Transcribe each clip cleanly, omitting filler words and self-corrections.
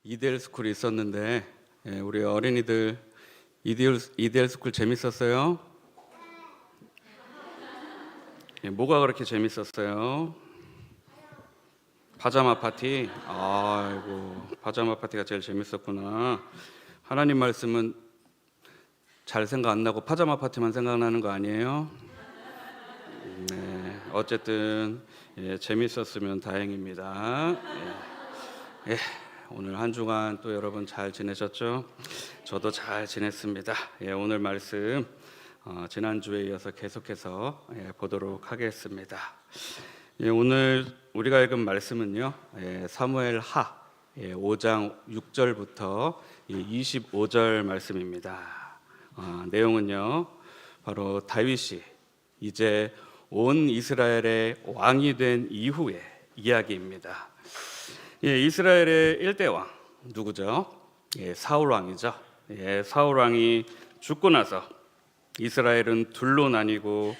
이데얼 스쿨이 있었는데 우리 어린이들 이데얼 스쿨 재밌었어요? 뭐가 그렇게 재밌었어요? 파자마 파티? 아이고, 파자마 파티가 제일 재밌었구나. 하나님 말씀은 잘 생각 안 나고 파자마 파티만 생각나는 거 아니에요? 네, 어쨌든 재밌었으면 다행입니다. 오늘 한 주간 또 여러분 잘 지내셨죠? 저도 잘 지냈습니다. 오늘 말씀 지난주에 이어서 계속해서 보도록 하겠습니다. 오늘 우리가 읽은 말씀은요, 사무엘 하 5장 6절부터 25절 말씀입니다. 내용은요, 바로 다윗이 이제 온 이스라엘의 왕이 된 이후의 이야기입니다. 이스라엘의 1대 왕 누구죠? 사울 왕이죠. 사울 왕이 죽고 나서 이스라엘은 둘로 나뉘고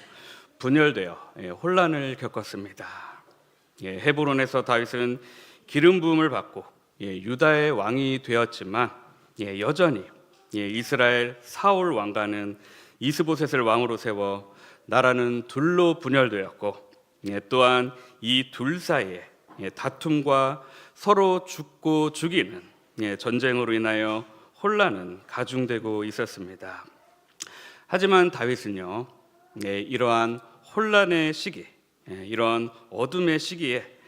분열되어 혼란을 겪었습니다. 헤브론에서 다윗은 기름 부음을 받고 유다의 왕이 되었지만 여전히 이스라엘 사울 왕가는 이스보셋을 왕으로 세워 나라는 둘로 분열되었고 또한 이 둘 사이에 다툼과 서로 죽고 죽이는 전쟁으로 인하여 혼란은 가중되고 있었습니다. 하지만 다윗은요, 이러한 혼란의 시기, 이런 어둠의 시기에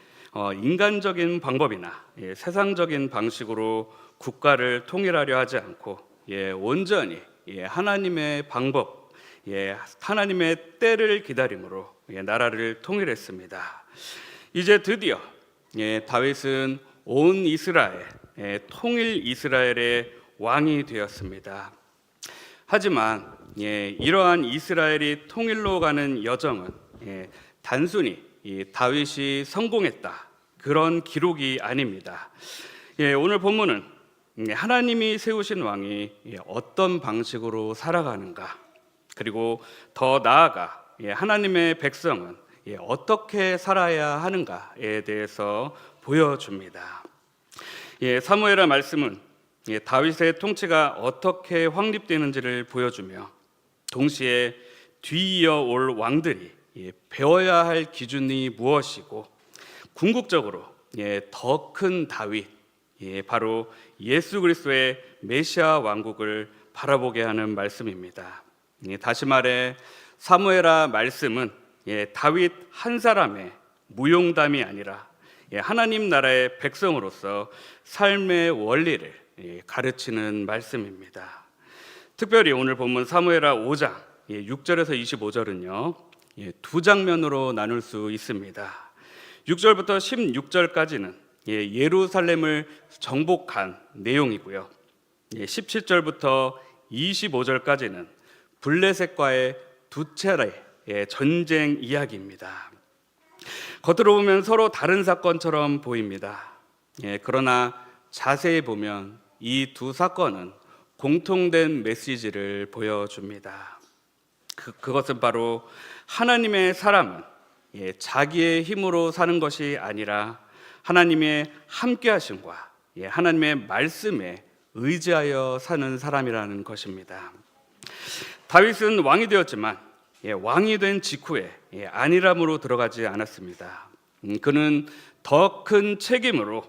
인간적인 방법이나 세상적인 방식으로 국가를 통일하려 하지 않고 온전히 하나님의 방법, 하나님의 때를 기다림으로 나라를 통일했습니다. 이제 드디어 다윗은 온 이스라엘, 통일 이스라엘의 왕이 되었습니다. 하지만 이러한 이스라엘이 통일로 가는 여정은 단순히 다윗이 성공했다, 그런 기록이 아닙니다. 오늘 본문은 하나님이 세우신 왕이 어떤 방식으로 살아가는가, 그리고 더 나아가 하나님의 백성은 어떻게 살아야 하는가에 대해서 보여줍니다. 사무엘의 말씀은 다윗의 통치가 어떻게 확립되는지를 보여주며 동시에 뒤이어 올 왕들이 배워야 할 기준이 무엇이고 궁극적으로 더 큰 다윗, 바로 예수 그리스도의 메시아 왕국을 바라보게 하는 말씀입니다. 다시 말해 사무엘아 말씀은 다윗 한 사람의 무용담이 아니라 하나님 나라의 백성으로서 삶의 원리를 가르치는 말씀입니다. 특별히 오늘 본문 사무엘하 5장 6절에서 25절은요, 두 장면으로 나눌 수 있습니다. 6절부터 16절까지는 예루살렘을 정복한 내용이고요, 17절부터 25절까지는 블레셋과의 두 차례의 전쟁 이야기입니다. 겉으로 보면 서로 다른 사건처럼 보입니다. 그러나 자세히 보면 이 두 사건은 공통된 메시지를 보여줍니다. 그것은 바로 하나님의 사람은 자기의 힘으로 사는 것이 아니라 하나님의 함께하심과 하나님의 말씀에 의지하여 사는 사람이라는 것입니다. 다윗은 왕이 되었지만 왕이 된 직후에 안일함으로 들어가지 않았습니다. 그는 더 큰 책임으로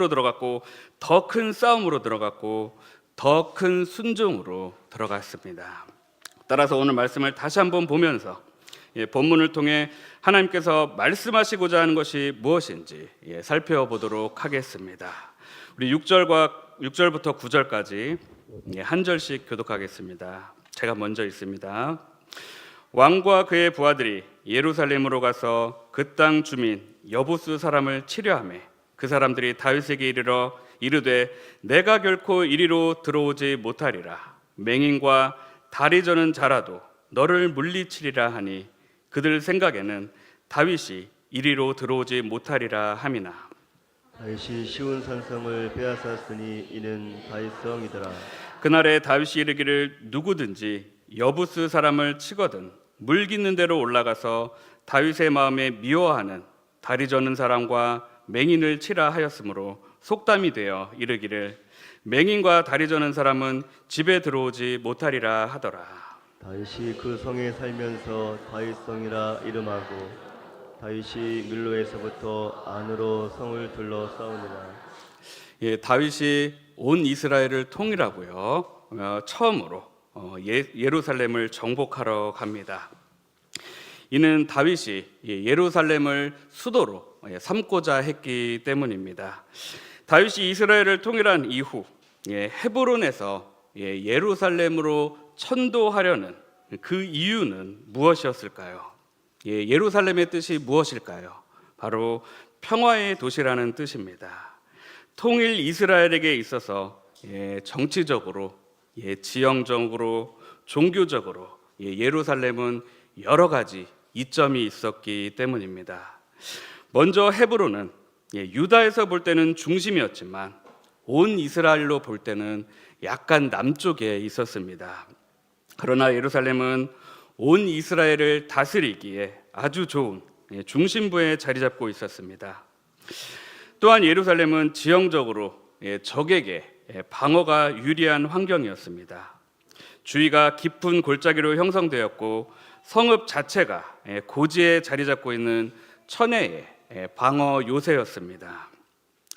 들어갔고, 더 큰 싸움으로 들어갔고, 더 큰 순종으로 들어갔습니다. 따라서 오늘 말씀을 다시 한번 보면서 본문을 통해 하나님께서 말씀하시고자 하는 것이 무엇인지 살펴보도록 하겠습니다. 우리 6절부터 9절까지 한 절씩 교독하겠습니다. 제가 먼저 읽습니다. 왕과 그의 부하들이 예루살렘으로 가서 그 땅 주민 여부스 사람을 치려하매 그 사람들이 다윗에게 이르되 내가 결코 이리로 들어오지 못하리라. 맹인과 다리 저는 자라도 너를 물리치리라 하니 그들 생각에는 다윗이 이리로 들어오지 못하리라 함이나. 다윗이 시온 산성을 빼앗았으니 이는 다윗성이더라. 그날에 다윗이 이르기를 누구든지 여부스 사람을 치거든 물깃는 대로 올라가서 다윗의 마음에 미워하는 다리 저는 사람과 맹인을 치라 하였으므로 속담이 되어 이르기를 맹인과 다리 저는 사람은 집에 들어오지 못하리라 하더라. 다윗이 그 성에 살면서 다윗성이라 이름하고 다윗이 밀로에서부터 안으로 성을 둘러싸우니라. 다윗이 온 이스라엘을 통일하고요. 처음으로 예루살렘을 정복하러 갑니다. 이는 다윗이 예루살렘을 수도로 삼고자 했기 때문입니다. 다윗이 이스라엘을 통일한 이후 헤브론에서 예루살렘으로 천도하려는 그 이유는 무엇이었을까요? 예루살렘의 뜻이 무엇일까요? 바로 평화의 도시라는 뜻입니다. 통일 이스라엘에게 있어서 정치적으로, 지형적으로, 종교적으로 예루살렘은 여러 가지 이점이 있었기 때문입니다. 먼저 헤브론은 유다에서 볼 때는 중심이었지만 온 이스라엘로 볼 때는 약간 남쪽에 있었습니다. 그러나 예루살렘은 온 이스라엘을 다스리기에 아주 좋은 중심부에 자리 잡고 있었습니다. 또한 예루살렘은 지형적으로 적에게 방어가 유리한 환경이었습니다. 주위가 깊은 골짜기로 형성되었고 성읍 자체가 고지에 자리 잡고 있는 천혜의 방어 요새였습니다.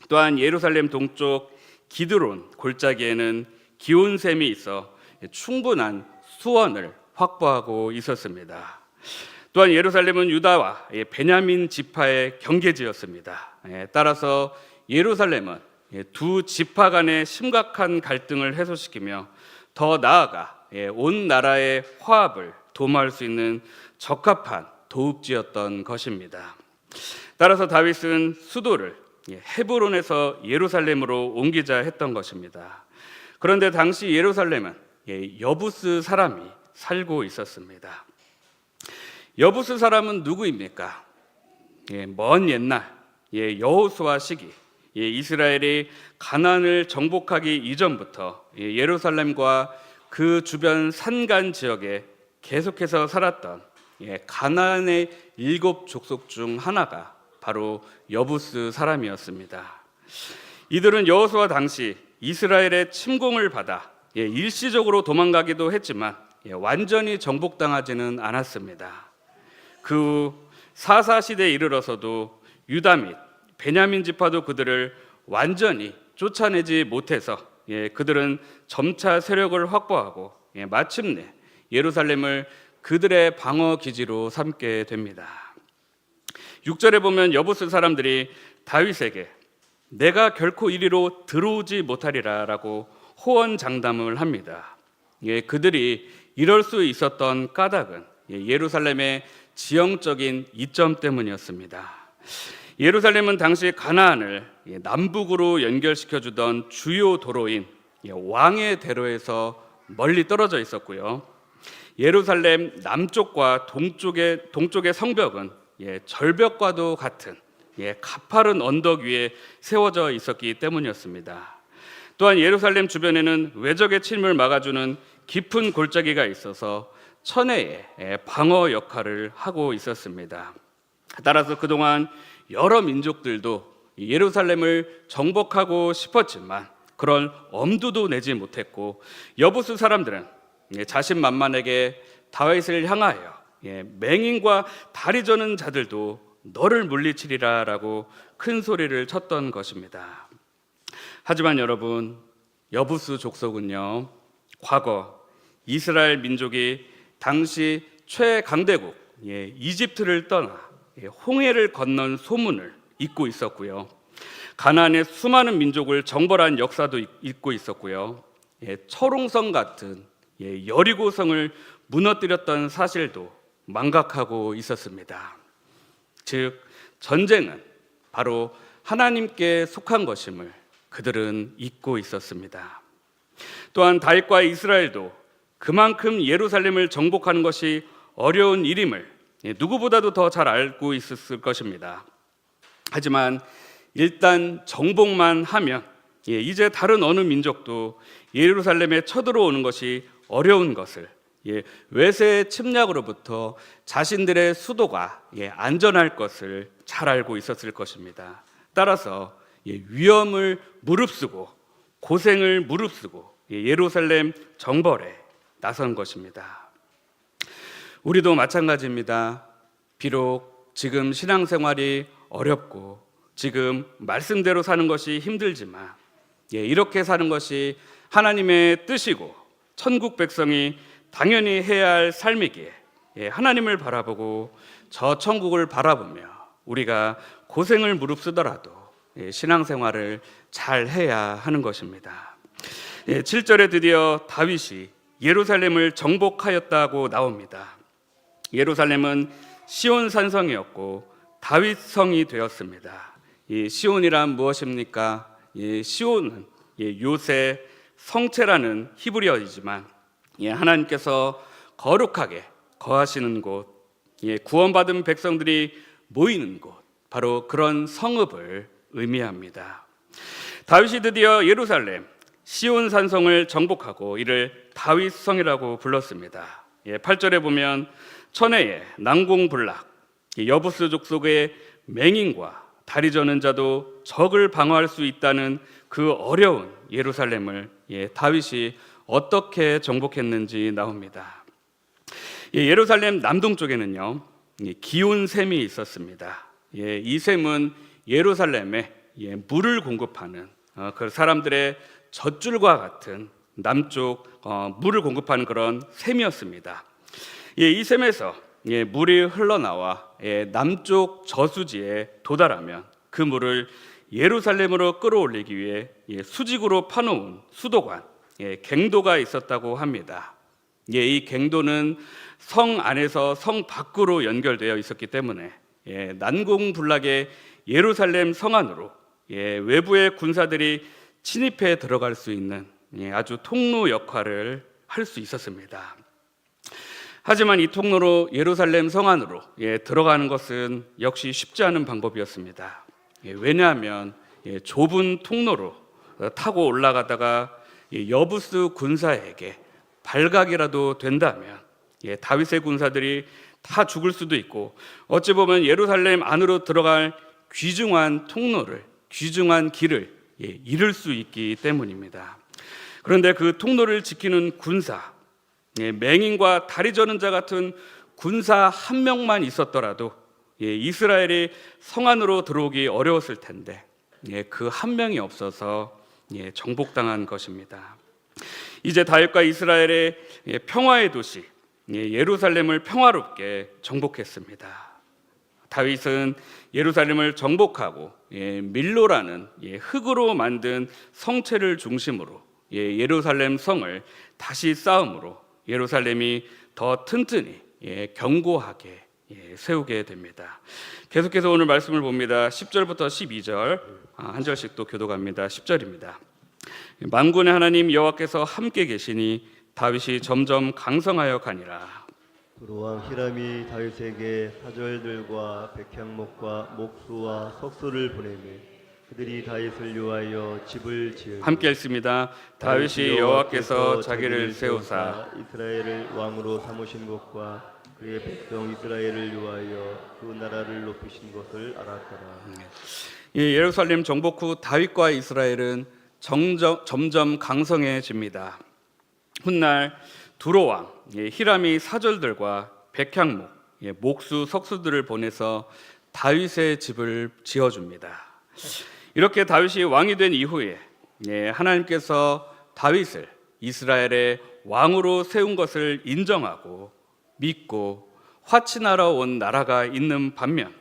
또한 예루살렘 동쪽 기드론 골짜기에는 기온샘이 있어 충분한 수원을 확보하고 있었습니다. 또한 예루살렘은 유다와 베냐민 지파의 경계지였습니다. 따라서 예루살렘은 두 지파 간의 심각한 갈등을 해소시키며 더 나아가 온 나라의 화합을 도모할 수 있는 적합한 도읍지였던 것입니다. 따라서 다윗은 수도를 헤브론에서 예루살렘으로 옮기자 했던 것입니다. 그런데 당시 예루살렘은 여부스 사람이 살고 있었습니다. 여부스 사람은 누구입니까? 먼 옛날 여호수아 시기 이스라엘이 가나안을 정복하기 이전부터 예루살렘과 그 주변 산간 지역에 계속해서 살았던 가나안의 7 족속 중 하나가 바로 여부스 사람이었습니다. 이들은 여호수아 당시 이스라엘의 침공을 받아 일시적으로 도망가기도 했지만 완전히 정복당하지는 않았습니다. 그 후 사사 시대에 이르러서도 유다 및 베냐민 지파도 그들을 완전히 쫓아내지 못해서 그들은 점차 세력을 확보하고 마침내 예루살렘을 그들의 방어 기지로 삼게 됩니다. 6절에 보면 여부스 사람들이 다윗에게 내가 결코 이리로 들어오지 못하리라 라고 호언장담을 합니다. 그들이 이럴 수 있었던 까닭은 예루살렘의 지형적인 이점 때문이었습니다. 예루살렘은 당시 가나안을 남북으로 연결시켜주던 주요 도로인 왕의 대로에서 멀리 떨어져 있었고요. 예루살렘 남쪽과 동쪽의 성벽은 절벽과도 같은 가파른 언덕 위에 세워져 있었기 때문이었습니다. 또한 예루살렘 주변에는 외적의 침입을 막아주는 깊은 골짜기가 있어서 천혜의 방어 역할을 하고 있었습니다. 따라서 그동안 여러 민족들도 예루살렘을 정복하고 싶었지만 그런 엄두도 내지 못했고 여부스 사람들은 자신만만하게 다윗을 향하여 맹인과 다리 저는 자들도 너를 물리치리라 라고 큰 소리를 쳤던 것입니다. 하지만 여러분, 여부스 족속은요, 과거 이스라엘 민족이 당시 최강대국 이집트를 떠나 홍해를 건넌 소문을 잇고 있었고요. 가나안의 수많은 민족을 정벌한 역사도 있고 있었고요. 철옹성 같은 여리고성을 무너뜨렸던 사실도 망각하고 있었습니다. 즉 전쟁은 바로 하나님께 속한 것임을 그들은 잊고 있었습니다. 또한 다윗과 이스라엘도 그만큼 예루살렘을 정복하는 것이 어려운 일임을 누구보다도 더 잘 알고 있었을 것입니다. 하지만 일단 정복만 하면 이제 다른 어느 민족도 예루살렘에 쳐들어오는 것이 어려운 것을, 외세의 침략으로부터 자신들의 수도가 안전할 것을 잘 알고 있었을 것입니다. 따라서 위험을 무릅쓰고 고생을 무릅쓰고 예루살렘 정벌에 나선 것입니다. 우리도 마찬가지입니다. 비록 지금 신앙생활이 어렵고 지금 말씀대로 사는 것이 힘들지만 이렇게 사는 것이 하나님의 뜻이고 천국 백성이 당연히 해야 할 삶이기에 하나님을 바라보고 저 천국을 바라보며 우리가 고생을 무릅쓰더라도 신앙생활을 잘 해야 하는 것입니다. 7절에 드디어 다윗이 예루살렘을 정복하였다고 나옵니다. 예루살렘은 시온 산성이었고 다윗 성이 되었습니다. 이 시온이란 무엇입니까? 시온은 요새 성체라는 히브리어이지만 하나님께서 거룩하게 거하시는 곳, 구원받은 백성들이 모이는 곳, 바로 그런 성읍을 의미합니다. 다윗이 드디어 예루살렘 시온 산성을 정복하고 이를 다윗성이라고 불렀습니다. 8절에 보면 천혜의 난공불락, 여부스 족속의 맹인과 다리 저는 자도 적을 방어할 수 있다는 그 어려운 예루살렘을 다윗이 어떻게 정복했는지 나옵니다. 예루살렘 남동쪽에는요 기온 샘이 있었습니다. 이 샘은 예루살렘에 물을 공급하는 그 사람들의 젖줄과 같은 남쪽 물을 공급하는 그런 샘이었습니다. 이 샘에서 물이 흘러나와 남쪽 저수지에 도달하면 그 물을 예루살렘으로 끌어올리기 위해 수직으로 파놓은 수도관, 갱도가 있었다고 합니다. 이 갱도는 성 안에서 성 밖으로 연결되어 있었기 때문에 난공불락의 예루살렘 성 안으로 외부의 군사들이 침입해 들어갈 수 있는 아주 통로 역할을 할 수 있었습니다. 하지만 이 통로로 예루살렘 성 안으로 들어가는 것은 역시 쉽지 않은 방법이었습니다. 왜냐하면 좁은 통로로 타고 올라가다가 여부스 군사에게 발각이라도 된다면 다윗의 군사들이 다 죽을 수도 있고 어찌 보면 예루살렘 안으로 들어갈 귀중한 통로를, 귀중한 길을 잃을 수 있기 때문입니다. 그런데 그 통로를 지키는 군사, 맹인과 다리 저는 자 같은 군사 한 명만 있었더라도 이스라엘이 성 안으로 들어오기 어려웠을 텐데 그 한 명이 없어서 정복당한 것입니다. 이제 다윗과 이스라엘의 평화의 도시 예루살렘을 평화롭게 정복했습니다. 다윗은 예루살렘을 정복하고 밀로라는 흙으로 만든 성체를 중심으로 예루살렘 성을 다시 쌓음으로 예루살렘이 더 튼튼히 견고하게 세우게 됩니다. 계속해서 오늘 말씀을 봅니다. 10절부터 12절 한 절씩 또 교독합니다. 10절입니다. 만군의 하나님 여호와께서 함께 계시니 다윗이 점점 강성하여 가니라. 두로왕 히람이 다윗에게 사절들과 백향목과 목수와 석수를 보내매 그들이 다윗을 위하여 집을 지으니 함께 읽습니다. 다윗이 여호와께서 자기를 세우사 이스라엘을 왕으로 삼으신 것과 그의 백성 이스라엘을 위하여 그 나라를 높이신 것을 알았더라. 예루살렘 정복 후 다윗과 이스라엘은 점점 강성해집니다. 훗날 두로왕 히람이 사절들과 백향목, 목수, 석수들을 보내서 다윗의 집을 지어줍니다. 이렇게 다윗이 왕이 된 이후에 하나님께서 다윗을 이스라엘의 왕으로 세운 것을 인정하고 믿고 화친하러 온 나라가 있는 반면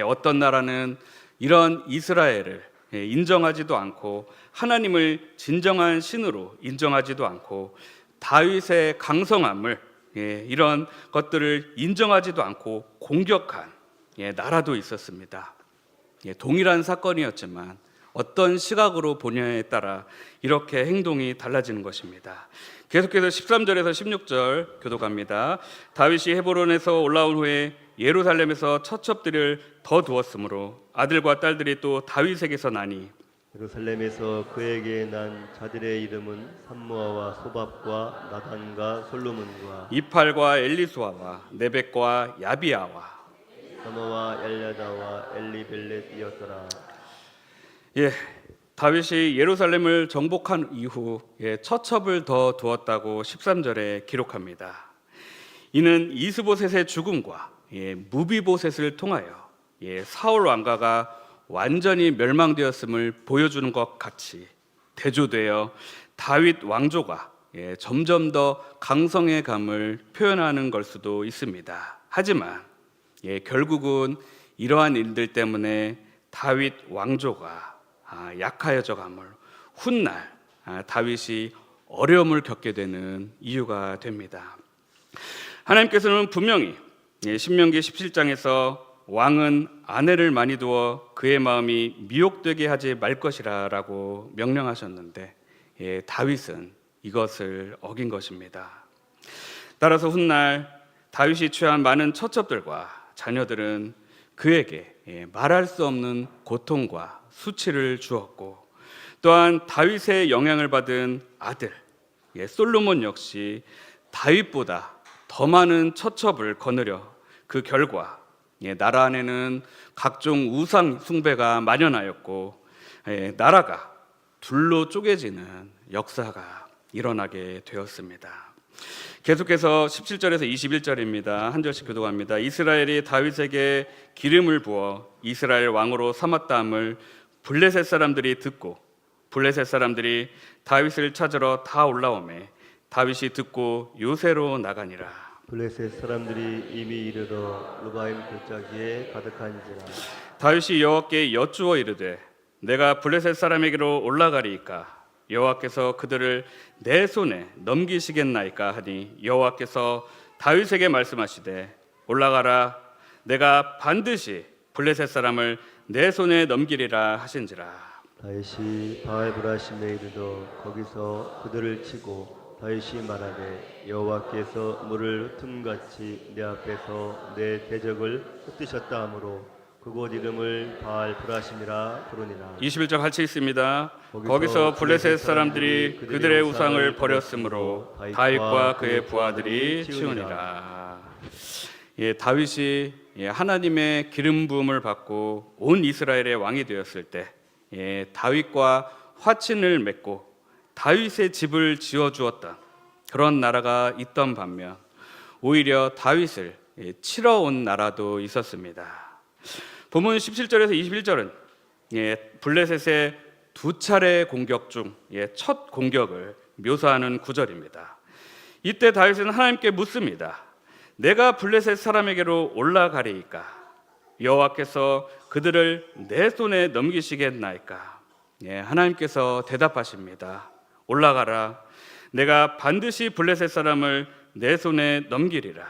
어떤 나라는 이런 이스라엘을 인정하지도 않고 하나님을 진정한 신으로 인정하지도 않고 다윗의 강성함을 이런 것들을 인정하지도 않고 공격한 나라도 있었습니다. 동일한 사건이었지만 어떤 시각으로 보냐에 따라 이렇게 행동이 달라지는 것입니다. 계속해서 13절에서 16절 교독합니다. 다윗이 헤브론에서 올라온 후에 예루살렘에서 처첩들을 더 두었으므로 아들과 딸들이 또 다윗에게서 나니 예루살렘에서 그에게 난 자들의 이름은 삼무아와 소밥과 나단과 솔로몬과 이팔과 엘리수아와 네벡과 야비아와 사마와 엘야다와 엘리벨렛이었더라. 예, 다윗이 예루살렘을 정복한 이후 처첩을 더 두었다고 13절에 기록합니다. 이는 이스보셋의 죽음과 무비보셋을 통하여 사울 왕가가 완전히 멸망되었음을 보여주는 것 같이 대조되어 다윗 왕조가 점점 더 강성의 감을 표현하는 걸 수도 있습니다. 하지만 결국은 이러한 일들 때문에 다윗 왕조가 약하여져 감을 훗날 다윗이 어려움을 겪게 되는 이유가 됩니다. 하나님께서는 분명히 신명기 17장에서 왕은 아내를 많이 두어 그의 마음이 미혹되게 하지 말 것이라 라고 명령하셨는데 다윗은 이것을 어긴 것입니다. 따라서 훗날 다윗이 취한 많은 처첩들과 자녀들은 그에게 말할 수 없는 고통과 수치를 주었고, 또한 다윗의 영향을 받은 아들 솔로몬 역시 다윗보다 더 많은 처첩을 거느려 그 결과 나라 안에는 각종 우상 숭배가 만연하였고 나라가 둘로 쪼개지는 역사가 일어나게 되었습니다. 계속해서 17절에서 21절입니다. 한 절씩 교독합니다. 이스라엘이 다윗에게 기름을 부어 이스라엘 왕으로 삼았다함을 블레셋 사람들이 듣고 블레셋 사람들이 다윗을 찾으러 다 올라오매 다윗이 듣고 요새로 나가니라. 블레셋 사람들이 이미 이르러 르바임 골짜기에 가득한지라. 다윗이 여호와께 여쭈어 이르되 내가 블레셋 사람에게로 올라가리이까 여호와께서 그들을 내 손에 넘기시겠나이까 하니 여호와께서 다윗에게 말씀하시되 올라가라 내가 반드시 블레셋 사람을 내 손에 넘기리라 하신지라. 다윗이 바알브라심에 이르러 거기서 그들을 치고 다윗이 말하되 여호와께서 물을 흠같이 내 앞에서 내 대적을 흩으셨다 하므로 그곳 이름을 바알브라심이라 부르니라. 21절 같이 있습니다. 거기서 블레셋 사람들이 그들의 우상을 버렸으므로 다윗과 그의 부하들이 치우니라. 다윗이 하나님의 기름 부음을 받고 온 이스라엘의 왕이 되었을 때 다윗과 화친을 맺고 다윗의 집을 지어주었던 그런 나라가 있던 반면 오히려 다윗을 치러 온 나라도 있었습니다. 본문 17절에서 21절은 블레셋의 두 차례 공격 중 첫 공격을 묘사하는 구절입니다. 이때 다윗은 하나님께 묻습니다. 내가 블레셋 사람에게로 올라가리이까 여호와께서 그들을 내 손에 넘기시겠나이까. 하나님께서 대답하십니다. 올라가라. 내가 반드시 블레셋 사람을 내 손에 넘기리라.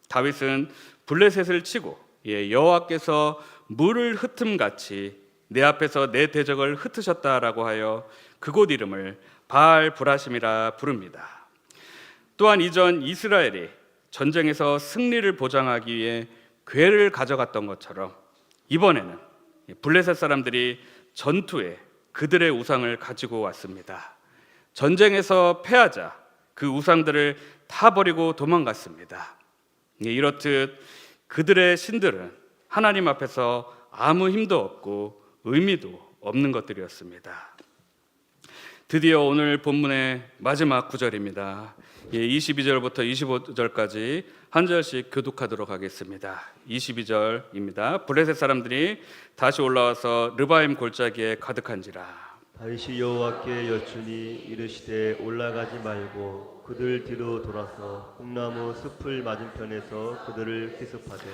다윗은 블레셋을 치고 여호와께서 물을 흩음같이 내 앞에서 내 대적을 흩으셨다라고 하여 그곳 이름을 바알 브라심이라 부릅니다. 또한 이전 이스라엘이 전쟁에서 승리를 보장하기 위해 궤를 가져갔던 것처럼 이번에는 블레셋 사람들이 전투에 그들의 우상을 가지고 왔습니다. 전쟁에서 패하자 그 우상들을 다 버리고 도망갔습니다. 이렇듯 그들의 신들은 하나님 앞에서 아무 힘도 없고 의미도 없는 것들이었습니다. 드디어 오늘 본문의 마지막 구절입니다. 22절부터 25절까지 한 절씩 교독하도록 하겠습니다. 22절입니다. 블레셋 사람들이 다시 올라와서 르바임 골짜기에 가득한지라. 다윗이 여호와께 여쭈니 이르시되 올라가지 말고 그들 뒤로 돌아서 콩나무 숲을 맞은편에서 그들을 기습하되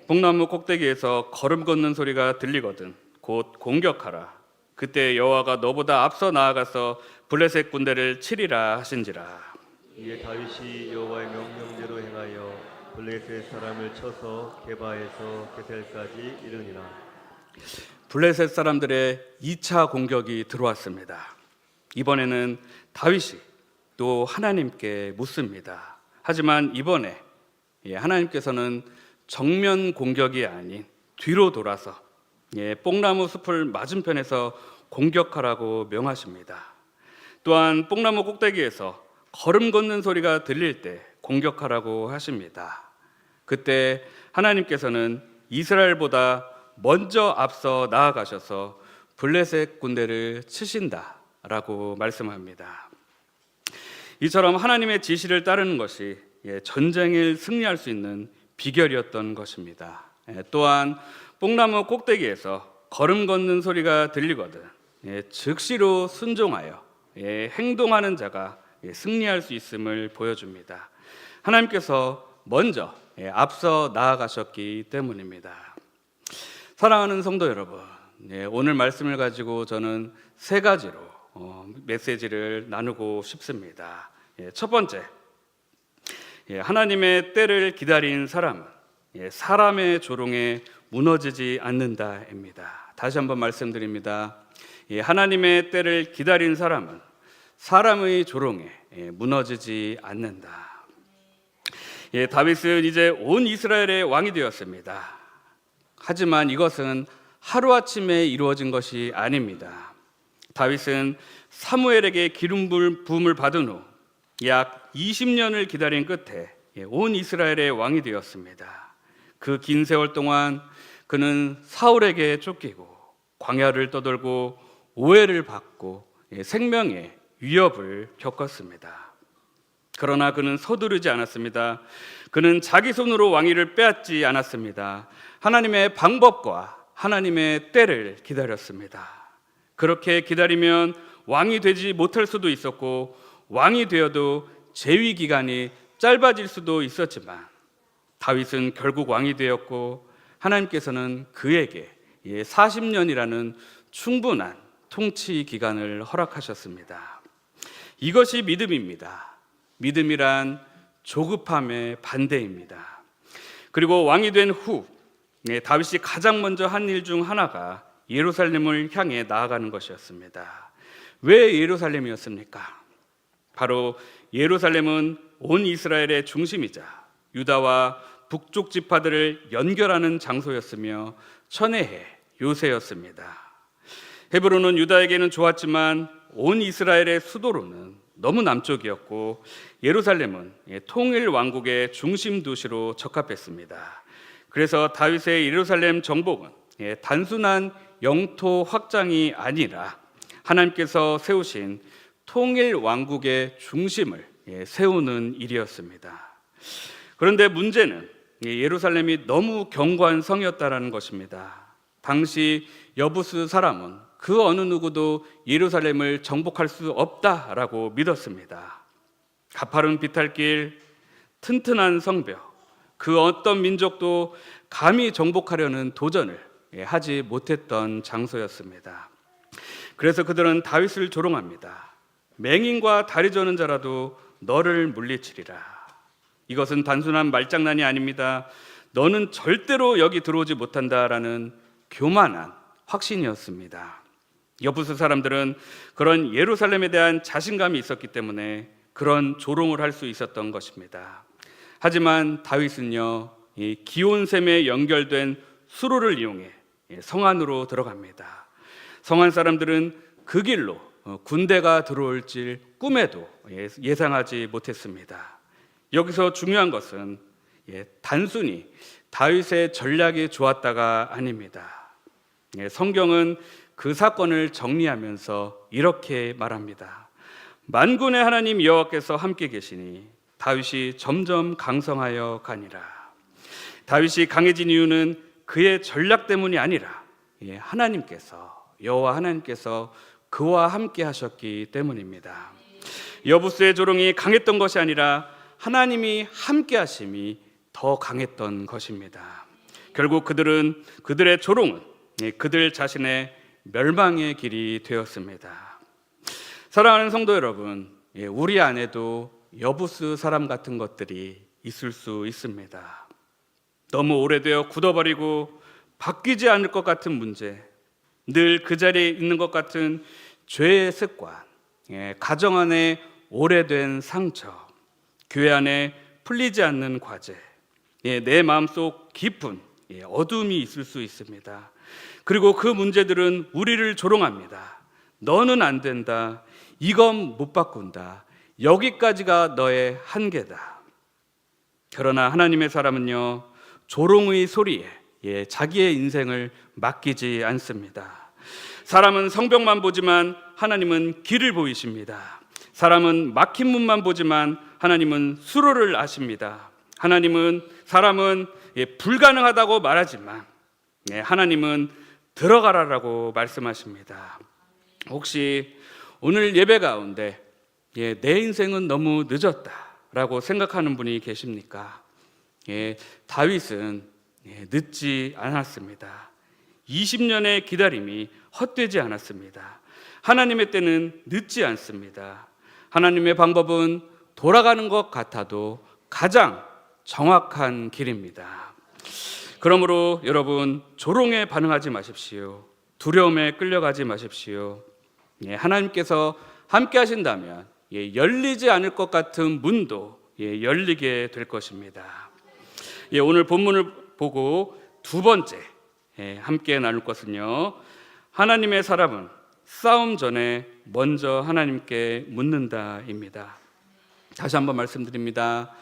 뽕나무 꼭대기에서 걸음 걷는 소리가 들리거든 곧 공격하라. 그때 여호와가 너보다 앞서 나아가서 블레셋 군대를 치리라 하신지라. 이에 다윗이 여호와의 명령대로 행하여 블레셋 사람을 쳐서 게바에서 게셀까지 이르니라. 블레셋 사람들의 2차 공격이 들어왔습니다. 이번에는 다윗이 또 하나님께 묻습니다. 하지만 이번에 하나님께서는 정면 공격이 아닌 뒤로 돌아서 뽕나무 숲을 맞은편에서 공격하라고 명하십니다. 또한 뽕나무 꼭대기에서 걸음 걷는 소리가 들릴 때 공격하라고 하십니다. 그때 하나님께서는 이스라엘보다 먼저 앞서 나아가셔서 블레셋 군대를 치신다라고 말씀합니다. 이처럼 하나님의 지시를 따르는 것이 전쟁을 승리할 수 있는 비결이었던 것입니다. 또한 뽕나무 꼭대기에서 걸음 걷는 소리가 들리거든 즉시로 순종하여 행동하는 자가 승리할 수 있음을 보여줍니다. 하나님께서 먼저 앞서 나아가셨기 때문입니다. 사랑하는 성도 여러분, 오늘 말씀을 가지고 저는 세 가지로 메시지를 나누고 싶습니다. 첫 번째, 하나님의 때를 기다린 사람은 사람의 조롱에 무너지지 않는다입니다. 다시 한번 말씀드립니다. 하나님의 때를 기다린 사람은 사람의 조롱에 무너지지 않는다. 다윗은 이제 온 이스라엘의 왕이 되었습니다. 하지만 이것은 하루아침에 이루어진 것이 아닙니다. 다윗은 사무엘에게 기름 부음을 받은 후 약 20년을 기다린 끝에 온 이스라엘의 왕이 되었습니다. 그 긴 세월 동안 그는 사울에게 쫓기고 광야를 떠돌고 오해를 받고 생명의 위협을 겪었습니다. 그러나 그는 서두르지 않았습니다. 그는 자기 손으로 왕위를 빼앗지 않았습니다. 하나님의 방법과 하나님의 때를 기다렸습니다. 그렇게 기다리면 왕이 되지 못할 수도 있었고 왕이 되어도 재위 기간이 짧아질 수도 있었지만 다윗은 결국 왕이 되었고 하나님께서는 그에게 40년이라는 충분한 통치 기간을 허락하셨습니다. 이것이 믿음입니다. 믿음이란 조급함의 반대입니다. 그리고 왕이 된 후 다윗이 가장 먼저 한 일 중 하나가 예루살렘을 향해 나아가는 것이었습니다. 왜 예루살렘이었습니까? 바로 예루살렘은 온 이스라엘의 중심이자 유다와 북쪽 지파들을 연결하는 장소였으며 천혜의 요새였습니다. 헤브론은 유다에게는 좋았지만 온 이스라엘의 수도로는 너무 남쪽이었고 예루살렘은 통일 왕국의 중심 도시로 적합했습니다. 그래서 다윗의 예루살렘 정복은 단순한 영토 확장이 아니라 하나님께서 세우신 통일 왕국의 중심을 세우는 일이었습니다. 그런데 문제는 예루살렘이 너무 견고한 성이었다는 것입니다. 당시 여부스 사람은 그 어느 누구도 예루살렘을 정복할 수 없다라고 믿었습니다. 가파른 비탈길, 튼튼한 성벽, 그 어떤 민족도 감히 정복하려는 도전을 하지 못했던 장소였습니다. 그래서 그들은 다윗을 조롱합니다. 맹인과 다리 저는 자라도 너를 물리치리라. 이것은 단순한 말장난이 아닙니다. 너는 절대로 여기 들어오지 못한다라는 교만한 확신이었습니다. 여부스 사람들은 그런 예루살렘에 대한 자신감이 있었기 때문에 그런 조롱을 할 수 있었던 것입니다. 하지만 다윗은요, 이 기온샘에 연결된 수로를 이용해 성 안으로 들어갑니다. 성안 사람들은 그 길로 군대가 들어올 줄 꿈에도 예상하지 못했습니다. 여기서 중요한 것은 단순히 다윗의 전략이 좋았다가 아닙니다. 성경은 그 사건을 정리하면서 이렇게 말합니다. 만군의 하나님 여호와께서 함께 계시니 다윗이 점점 강성하여 가니라. 다윗이 강해진 이유는 그의 전략 때문이 아니라 여호와 하나님께서 그와 함께 하셨기 때문입니다. 여부스의 조롱이 강했던 것이 아니라 하나님이 함께 하심이 더 강했던 것입니다. 결국 그들의 조롱은 그들 자신의 멸망의 길이 되었습니다. 사랑하는 성도 여러분, 우리 안에도 여부스 사람 같은 것들이 있을 수 있습니다. 너무 오래되어 굳어버리고 바뀌지 않을 것 같은 문제, 늘 그 자리에 있는 것 같은 죄의 습관, 가정 안에 오래된 상처, 교회 안에 풀리지 않는 과제, 내 마음속 깊은 어둠이 있을 수 있습니다. 그리고 그 문제들은 우리를 조롱합니다. 너는 안 된다. 이건 못 바꾼다. 여기까지가 너의 한계다. 그러나 하나님의 사람은요, 조롱의 소리에 자기의 인생을 맡기지 않습니다. 사람은 성벽만 보지만 하나님은 길을 보이십니다. 사람은 막힌 문만 보지만 하나님은 수로를 아십니다. 사람은 불가능하다고 말하지만 하나님은 들어가라라고 말씀하십니다. 혹시 오늘 예배 가운데 내 인생은 너무 늦었다라고 생각하는 분이 계십니까? 다윗은 늦지 않았습니다. 20년의 기다림이 헛되지 않았습니다. 하나님의 때는 늦지 않습니다. 하나님의 방법은 돌아가는 것 같아도 가장 정확한 길입니다. 그러므로 여러분, 조롱에 반응하지 마십시오. 두려움에 끌려가지 마십시오. 하나님께서 함께 하신다면 열리지 않을 것 같은 문도 열리게 될 것입니다. 오늘 본문을 보고 두 번째 함께 나눌 것은요, 하나님의 사람은 싸움 전에 먼저 하나님께 묻는다입니다. 다시 한번 말씀드립니다.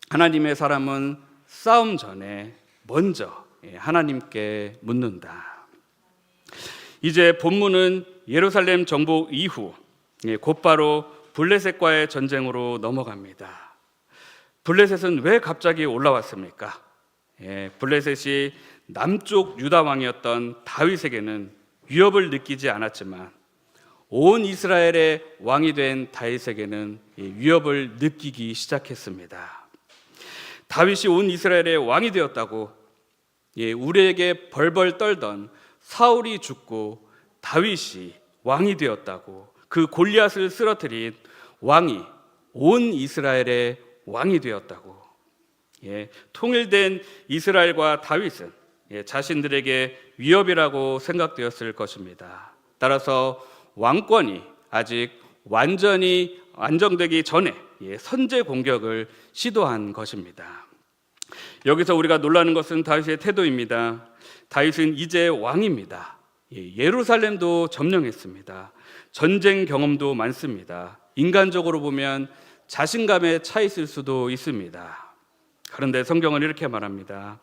하나님의 사람은 싸움 전에 먼저 하나님께 묻는다. 이제 본문은 예루살렘 정복 이후 곧바로 블레셋과의 전쟁으로 넘어갑니다. 블레셋은 왜 갑자기 올라왔습니까? 블레셋이 남쪽 유다 왕이었던 다윗에게는 위협을 느끼지 않았지만 온 이스라엘의 왕이 된 다윗에게는 위협을 느끼기 시작했습니다. 다윗이 온 이스라엘의 왕이 되었다고 우리에게 벌벌 떨던 사울이 죽고 다윗이 왕이 되었다고, 그 골리앗을 쓰러뜨린 왕이 온 이스라엘의 왕이 되었다고, 통일된 이스라엘과 다윗은 자신들에게 위협이라고 생각되었을 것입니다. 따라서 왕권이 아직 완전히 안정되기 전에 선제 공격을 시도한 것입니다. 여기서 우리가 놀라는 것은 다윗의 태도입니다. 다윗은 이제 왕입니다. 예루살렘도 점령했습니다. 전쟁 경험도 많습니다. 인간적으로 보면 자신감에 차 있을 수도 있습니다. 그런데 성경은 이렇게 말합니다.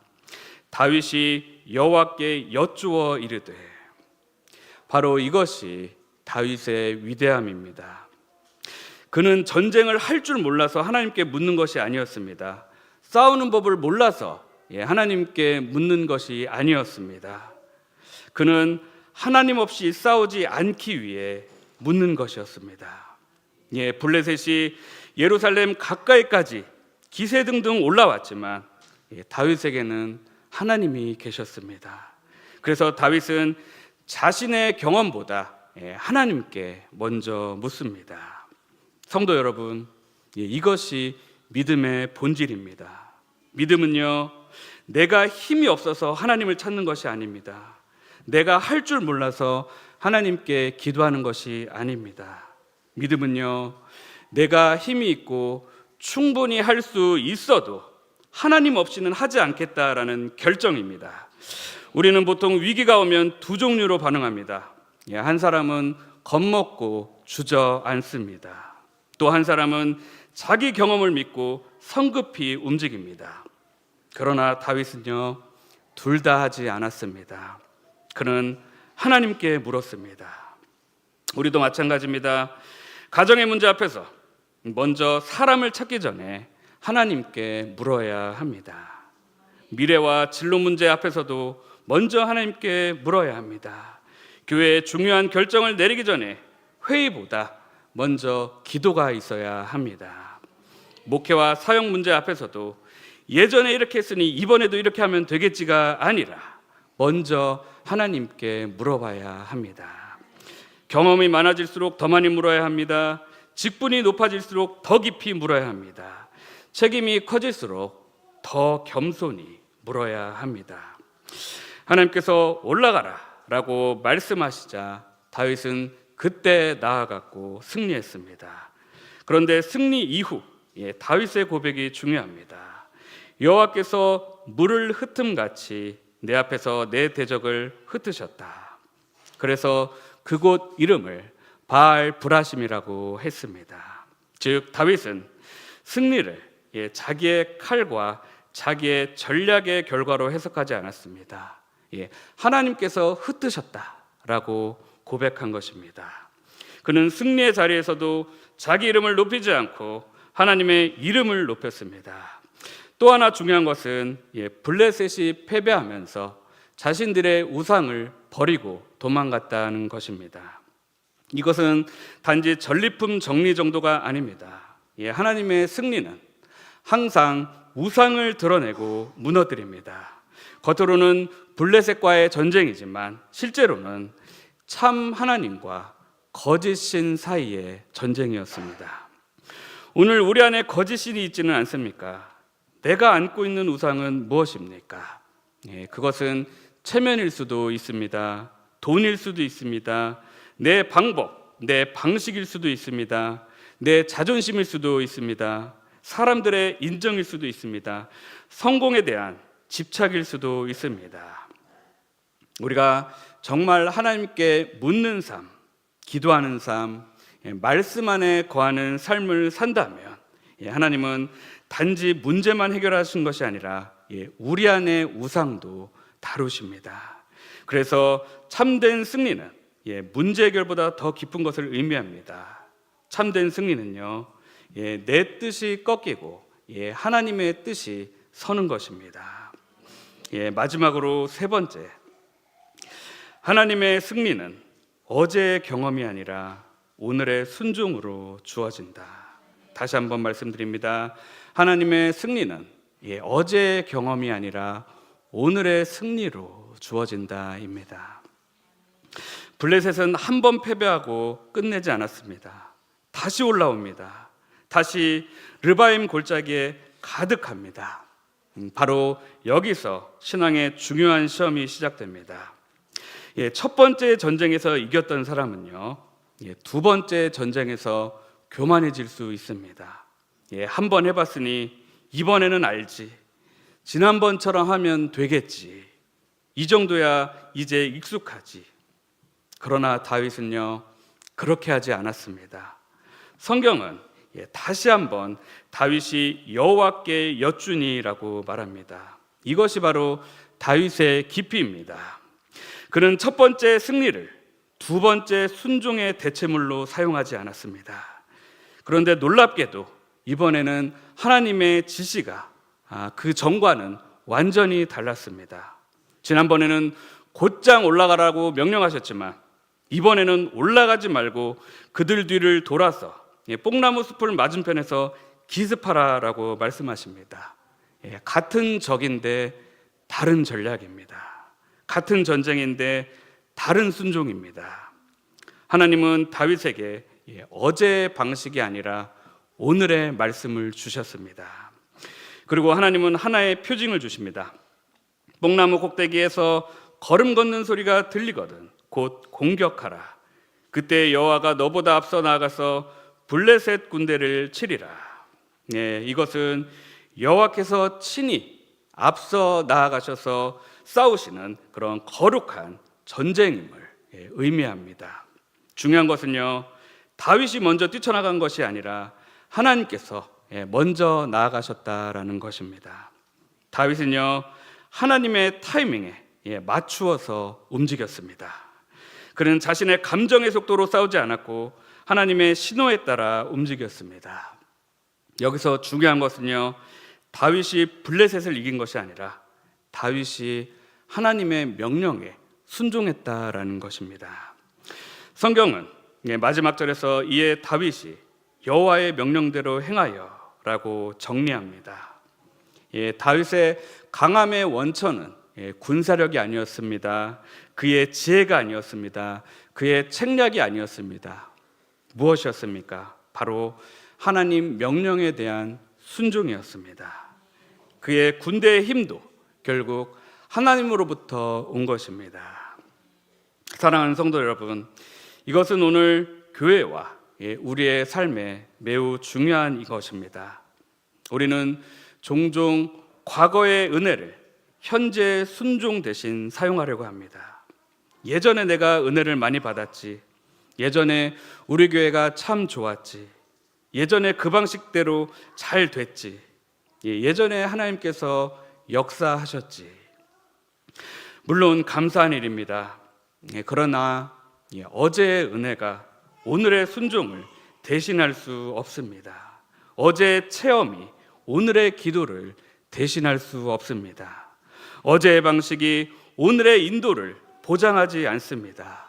다윗이 여호와께 여쭈어 이르되, 바로 이것이 다윗의 위대함입니다. 그는 전쟁을 할 줄 몰라서 하나님께 묻는 것이 아니었습니다. 싸우는 법을 몰라서 하나님께 묻는 것이 아니었습니다. 그는 하나님 없이 싸우지 않기 위해 묻는 것이었습니다. 블레셋이 예루살렘 가까이까지 기세등등 올라왔지만 다윗에게는 하나님이 계셨습니다. 그래서 다윗은 자신의 경험보다 하나님께 먼저 묻습니다. 성도 여러분, 이것이 믿음의 본질입니다. 믿음은요, 내가 힘이 없어서 하나님을 찾는 것이 아닙니다. 내가 할 줄 몰라서 하나님께 기도하는 것이 아닙니다. 믿음은요, 내가 힘이 있고 충분히 할 수 있어도 하나님 없이는 하지 않겠다라는 결정입니다. 우리는 보통 위기가 오면 두 종류로 반응합니다. 한 사람은 겁먹고 주저앉습니다. 또 한 사람은 자기 경험을 믿고 성급히 움직입니다. 그러나 다윗은요, 둘 다 하지 않았습니다. 그는 하나님께 물었습니다. 우리도 마찬가지입니다. 가정의 문제 앞에서 먼저 사람을 찾기 전에 하나님께 물어야 합니다. 미래와 진로 문제 앞에서도 먼저 하나님께 물어야 합니다. 교회의 중요한 결정을 내리기 전에 회의보다 먼저 기도가 있어야 합니다. 목회와 사역 문제 앞에서도 예전에 이렇게 했으니 이번에도 이렇게 하면 되겠지가 아니라 먼저 하나님께 물어봐야 합니다. 경험이 많아질수록 더 많이 물어야 합니다. 직분이 높아질수록 더 깊이 물어야 합니다. 책임이 커질수록 더 겸손히 물어야 합니다. 하나님께서 올라가라 라고 말씀하시자 다윗은 그때 나아갔고 승리했습니다. 그런데 승리 이후 다윗의 고백이 중요합니다. 여호와께서 물을 흩음같이 내 앞에서 내 대적을 흩으셨다. 그래서 그곳 이름을 바알 브라심이라고 했습니다. 즉 다윗은 승리를 자기의 칼과 자기의 전략의 결과로 해석하지 않았습니다. 하나님께서 흩으셨다 라고 고백한 것입니다. 그는 승리의 자리에서도 자기 이름을 높이지 않고 하나님의 이름을 높였습니다. 또 하나 중요한 것은 블레셋이 패배하면서 자신들의 우상을 버리고 도망갔다는 것입니다. 이것은 단지 전리품 정리 정도가 아닙니다. 하나님의 승리는 항상 우상을 드러내고 무너뜨립니다. 겉으로는 블레셋과의 전쟁이지만 실제로는 참 하나님과 거짓 신 사이의 전쟁이었습니다. 오늘 우리 안에 거짓 신이 있지는 않습니까? 내가 안고 있는 우상은 무엇입니까? 그것은 체면일 수도 있습니다. 돈일 수도 있습니다. 내 방법, 내 방식일 수도 있습니다. 내 자존심일 수도 있습니다. 사람들의 인정일 수도 있습니다. 성공에 대한 집착일 수도 있습니다. 우리가 정말 하나님께 묻는 삶, 기도하는 삶, 말씀 안에 거하는 삶을 산다면 하나님은 단지 문제만 해결하신 것이 아니라 우리 안의 우상도 다루십니다. 그래서 참된 승리는 문제 해결보다 더 깊은 것을 의미합니다. 참된 승리는요, 내 뜻이 꺾이고 하나님의 뜻이 서는 것입니다. 마지막으로 세 번째, 하나님의 승리는 어제의 경험이 아니라 오늘의 순종으로 주어진다. 다시 한번 말씀드립니다. 하나님의 승리는 어제의 경험이 아니라 오늘의 승리로 주어진다입니다. 블레셋은 한 번 패배하고 끝내지 않았습니다. 다시 올라옵니다. 다시 르바임 골짜기에 가득합니다. 바로 여기서 신앙의 중요한 시험이 시작됩니다. 첫 번째 전쟁에서 이겼던 사람은요, 두 번째 전쟁에서 교만해질 수 있습니다. 한 번 해봤으니 이번에는 알지, 지난번처럼 하면 되겠지, 이 정도야 이제 익숙하지. 그러나 다윗은요, 그렇게 하지 않았습니다. 성경은 다시 한번 다윗이 여호와께 여쭈니라고 말합니다. 이것이 바로 다윗의 깊이입니다. 그는 첫 번째 승리를 두 번째 순종의 대체물로 사용하지 않았습니다. 그런데 놀랍게도 이번에는 하나님의 지시가 그 전과는 완전히 달랐습니다. 지난번에는 곧장 올라가라고 명령하셨지만 이번에는 올라가지 말고 그들 뒤를 돌아서 뽕나무 숲을 맞은편에서 기습하라라고 말씀하십니다. 같은 적인데 다른 전략입니다. 같은 전쟁인데 다른 순종입니다. 하나님은 다윗에게 어제의 방식이 아니라 오늘의 말씀을 주셨습니다. 그리고 하나님은 하나의 표징을 주십니다. 뽕나무 꼭대기에서 걸음 걷는 소리가 들리거든 곧 공격하라. 그때 여호와가 너보다 앞서 나아가서 블레셋 군대를 치리라. 이것은 여호와께서 친히 앞서 나아가셔서 싸우시는 그런 거룩한 전쟁임을 의미합니다. 중요한 것은요, 다윗이 먼저 뛰쳐나간 것이 아니라 하나님께서 먼저 나아가셨다라는 것입니다. 다윗은요, 하나님의 타이밍에 맞추어서 움직였습니다. 그는 자신의 감정의 속도로 싸우지 않았고 하나님의 신호에 따라 움직였습니다. 여기서 중요한 것은요, 다윗이 블레셋을 이긴 것이 아니라 다윗이 하나님의 명령에 순종했다라는 것입니다. 성경은 마지막 절에서 이에 다윗이 여호와의 명령대로 행하여라고 정리합니다. 다윗의 강함의 원천은 군사력이 아니었습니다. 그의 지혜가 아니었습니다. 그의 책략이 아니었습니다. 무엇이었습니까? 바로 하나님 명령에 대한 순종이었습니다. 그의 군대의 힘도 결국 하나님으로부터 온 것입니다. 사랑하는 성도 여러분, 이것은 오늘 교회와 우리의 삶에 매우 중요한 것입니다. 우리는 종종 과거의 은혜를 현재 순종 대신 사용하려고 합니다. 예전에 내가 은혜를 많이 받았지, 예전에 우리 교회가 참 좋았지, 예전에 그 방식대로 잘 됐지, 예전에 하나님께서 역사하셨지. 물론 감사한 일입니다. 그러나 어제의 은혜가 오늘의 순종을 대신할 수 없습니다. 어제의 체험이 오늘의 기도를 대신할 수 없습니다. 어제의 방식이 오늘의 인도를 보장하지 않습니다.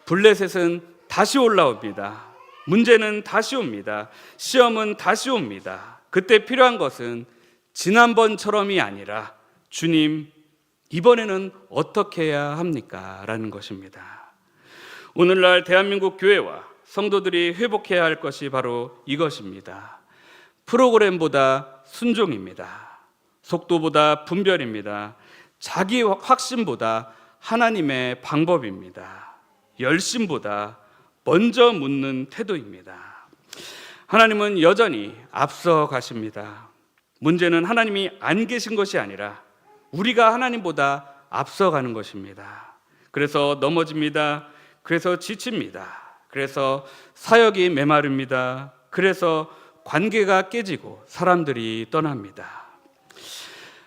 블레셋은 다시 올라옵니다. 문제는 다시 옵니다. 시험은 다시 옵니다. 그때 필요한 것은 지난번처럼이 아니라 주님, 이번에는 어떻게 해야 합니까? 라는 것입니다. 오늘날 대한민국 교회와 성도들이 회복해야 할 것이 바로 이것입니다. 프로그램보다 순종입니다. 속도보다 분별입니다. 자기 확신보다 하나님의 방법입니다. 열심보다 먼저 묻는 태도입니다. 하나님은 여전히 앞서 가십니다. 문제는 하나님이 안 계신 것이 아니라 우리가 하나님보다 앞서가는 것입니다. 그래서 넘어집니다. 그래서 지칩니다. 그래서 사역이 메마릅니다. 그래서 관계가 깨지고 사람들이 떠납니다.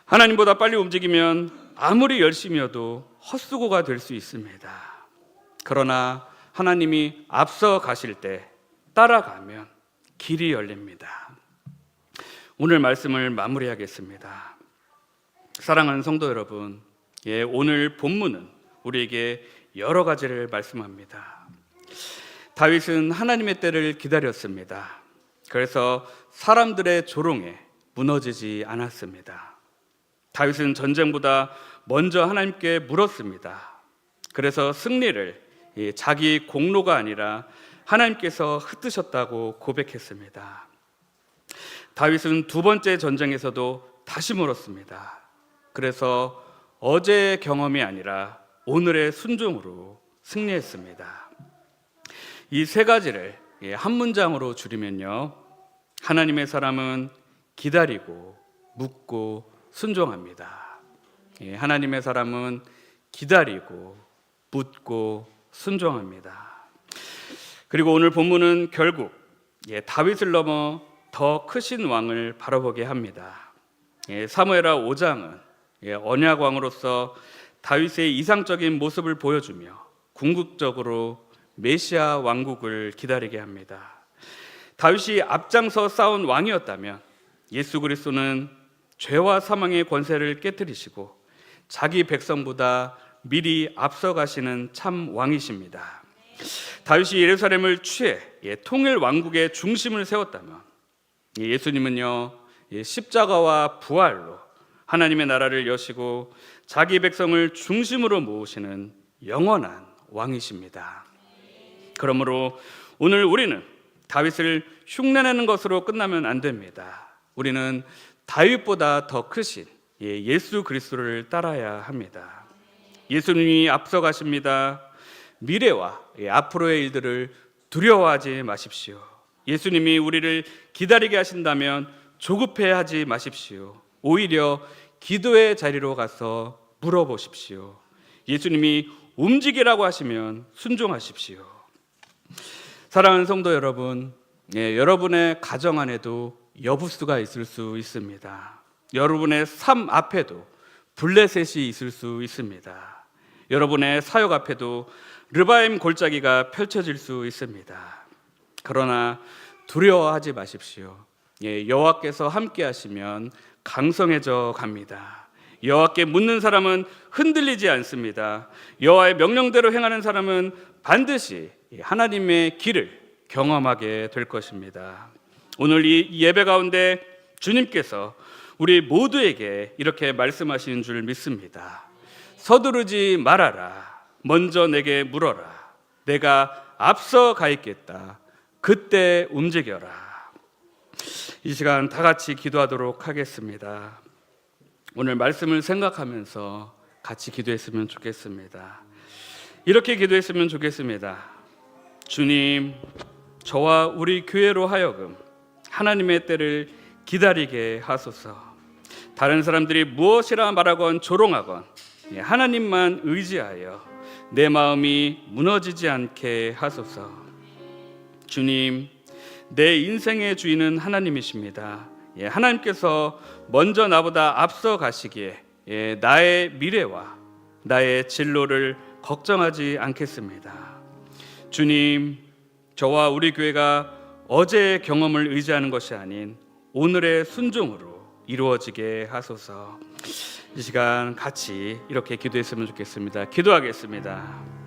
하나님보다 빨리 움직이면 아무리 열심히여도 헛수고가 될 수 있습니다. 그러나 하나님이 앞서 가실 때 따라가면 길이 열립니다. 오늘 말씀을 마무리하겠습니다. 사랑하는 성도 여러분, 오늘 본문은 우리에게 여러 가지를 말씀합니다. 다윗은 하나님의 때를 기다렸습니다. 그래서 사람들의 조롱에 무너지지 않았습니다. 다윗은 전쟁보다 먼저 하나님께 물었습니다. 그래서 승리를 자기 공로가 아니라 하나님께서 흩으셨다고 고백했습니다. 다윗은 두 번째 전쟁에서도 다시 물었습니다. 그래서 어제의 경험이 아니라 오늘의 순종으로 승리했습니다. 이 세 가지를 한 문장으로 줄이면요, 하나님의 사람은 기다리고 묻고 순종합니다. 하나님의 사람은 기다리고 묻고 순종합니다. 그리고 오늘 본문은 결국 다윗을 넘어 더 크신 왕을 바라보게 합니다. 사무엘하 5장은 언약 왕으로서 다윗의 이상적인 모습을 보여주며 궁극적으로 메시아 왕국을 기다리게 합니다. 다윗이 앞장서 싸운 왕이었다면 예수 그리스도는 죄와 사망의 권세를 깨뜨리시고 자기 백성보다 미리 앞서가시는 참 왕이십니다. 다윗이 예루살렘을 취해 통일 왕국의 중심을 세웠다면 예수님은요, 십자가와 부활로 하나님의 나라를 여시고 자기 백성을 중심으로 모으시는 영원한 왕이십니다. 그러므로 오늘 우리는 다윗을 흉내내는 것으로 끝나면 안 됩니다. 우리는 다윗보다 더 크신 예수 그리스도를 따라야 합니다. 예수님이 앞서가십니다. 미래와 앞으로의 일들을 두려워하지 마십시오. 예수님이 우리를 기다리게 하신다면 조급해하지 마십시오. 오히려 기도의 자리로 가서 물어보십시오. 예수님이 움직이라고 하시면 순종하십시오. 사랑하는 성도 여러분, 여러분의 가정 안에도 여부수가 있을 수 있습니다. 여러분의 삶 앞에도 블레셋이 있을 수 있습니다. 여러분의 사역 앞에도 르바임 골짜기가 펼쳐질 수 있습니다. 그러나 두려워하지 마십시오. 여호와께서 함께 하시면 강성해져 갑니다. 여호와께 묻는 사람은 흔들리지 않습니다. 여호와의 명령대로 행하는 사람은 반드시 하나님의 길을 경험하게 될 것입니다. 오늘 이 예배 가운데 주님께서 우리 모두에게 이렇게 말씀하시는 줄 믿습니다. 서두르지 말아라. 먼저 내게 물어라. 내가 앞서 가 있겠다. 그때 움직여라. 이 시간 다 같이 기도하도록 하겠습니다. 오늘 말씀을 생각하면서 같이 기도했으면 좋겠습니다. 이렇게 기도했으면 좋겠습니다. 주님, 저와 우리 교회로 하여금 하나님의 때를 기다리게 하소서. 다른 사람들이 무엇이라 말하건 조롱하건 하나님만 의지하여 내 마음이 무너지지 않게 하소서. 주님, 내 인생의 주인은 하나님이십니다. 하나님께서 먼저 나보다 앞서 가시기에 나의 미래와 나의 진로를 걱정하지 않겠습니다. 주님, 저와 우리 교회가 어제의 경험을 의지하는 것이 아닌 오늘의 순종으로 이루어지게 하소서. 이 시간 같이 이렇게 기도했으면 좋겠습니다. 기도하겠습니다.